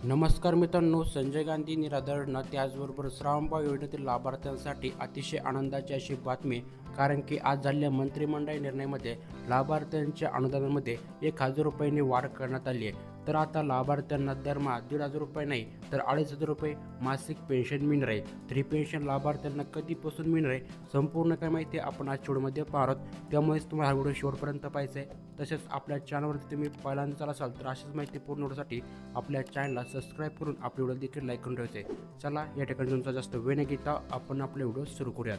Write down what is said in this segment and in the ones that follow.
नमस्कार मित्रांनो, संजय गांधी निराधारणा त्याचबरोबर श्रावणबाळ योजनेतील लाभार्थ्यांसाठी अतिशय आनंदाची अशी बातमी, कारण की आज झालेल्या मंत्रिमंडळ निर्णयामध्ये लाभार्थ्यांच्या अनुदानामध्ये 1,000 रुपयांनी वाढ करण्यात आली आहे. तर आता लाभार्थ्यांना दरमहा 1,500 रुपये नाही तर 2,500 रुपये मासिक पेन्शन मिळणार आहे. तर ही पेन्शन लाभार्थ्यांना कधीपासून मिळणार आहे, संपूर्ण काय माहिती आपण आज व्हिडिओमध्ये पाहत आहोत. त्यामुळेच तुम्हाला हा व्हिडिओ शेवटपर्यंत पाहायचा आहे. तसेच आपल्या चॅनलवरती तुम्ही पहिल्यांदा असाल तर अशीच माहिती पूर्ण होण्यासाठी आपल्या चॅनलला सबस्क्राईब करून आपले व्हिडिओ देखील लाईक करून ठेवायचे. चला या ठिकाणी तुमचा जास्त वेळ न घेता आपण आपले व्हिडिओ सुरू करूयात.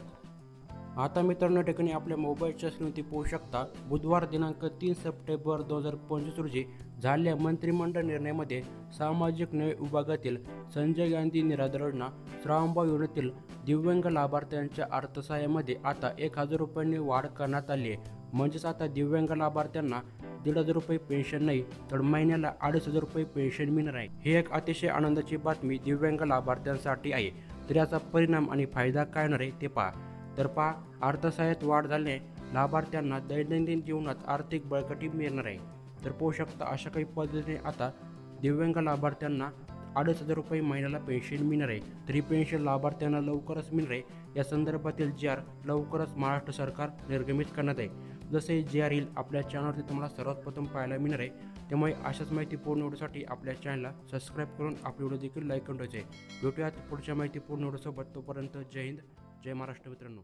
आता मित्रांनो, या ठिकाणी आपल्या मोबाईलच्या स्क्रीनवरती पाहू शकता, बुधवार दिनांक 3 सप्टेंबर 2025 रोजी झालेल्या मंत्रिमंडळ निर्णयामध्ये सामाजिक न्याय विभागातील संजय गांधी निराधारणा श्रावणबाळ योजनेतील दिव्यांग लाभार्थ्यांच्या अर्थसहाय्यामध्ये आता 1,000 रुपयांनी वाढ करण्यात आली आहे. म्हणजेच आता दिव्यांग लाभार्थ्यांना 1,500 रुपये पेन्शन नाही तर महिन्याला 2,500 रुपये पेन्शन मिळणार आहे. ही एक अतिशय आनंदाची बातमी दिव्यांग लाभार्थ्यांसाठी आहे. तर याचा परिणाम आणि फायदा काय होणार आहे ते पहा. तर पहा, अर्थसहाय्यात वाढ झाल्याने लाभार्थ्यांना दैनंदिन जीवनात आर्थिक बळकटी मिळणार आहे. तर पाहू शकता, अशा काही पद्धतीने आता दिव्यांग लाभार्थ्यांना 2,500 रुपये महिन्याला पेन्शन मिळणार आहे. तर ही पेन्शन लाभार्थ्यांना लवकरच मिळणार आहे. या संदर्भातील जी.आर लवकरच महाराष्ट्र सरकार निर्गमित करण्यात आहे. जसे जी.आर येईल आपल्या चॅनलवरती तुम्हाला सर्वात प्रथम पाहायला मिळणार आहे. त्यामुळे अशाच माहिती पूर्ण होण्यासाठी आपल्या चॅनलला सबस्क्राईब करून आपले व्हिडिओ देखील लाईक करून ठेवायचे. भेटूयात पुढच्या माहिती पूर्ण होण्यासोबत. तोपर्यंत जय हिंद, जय महाराष्ट्र मित्रांनो.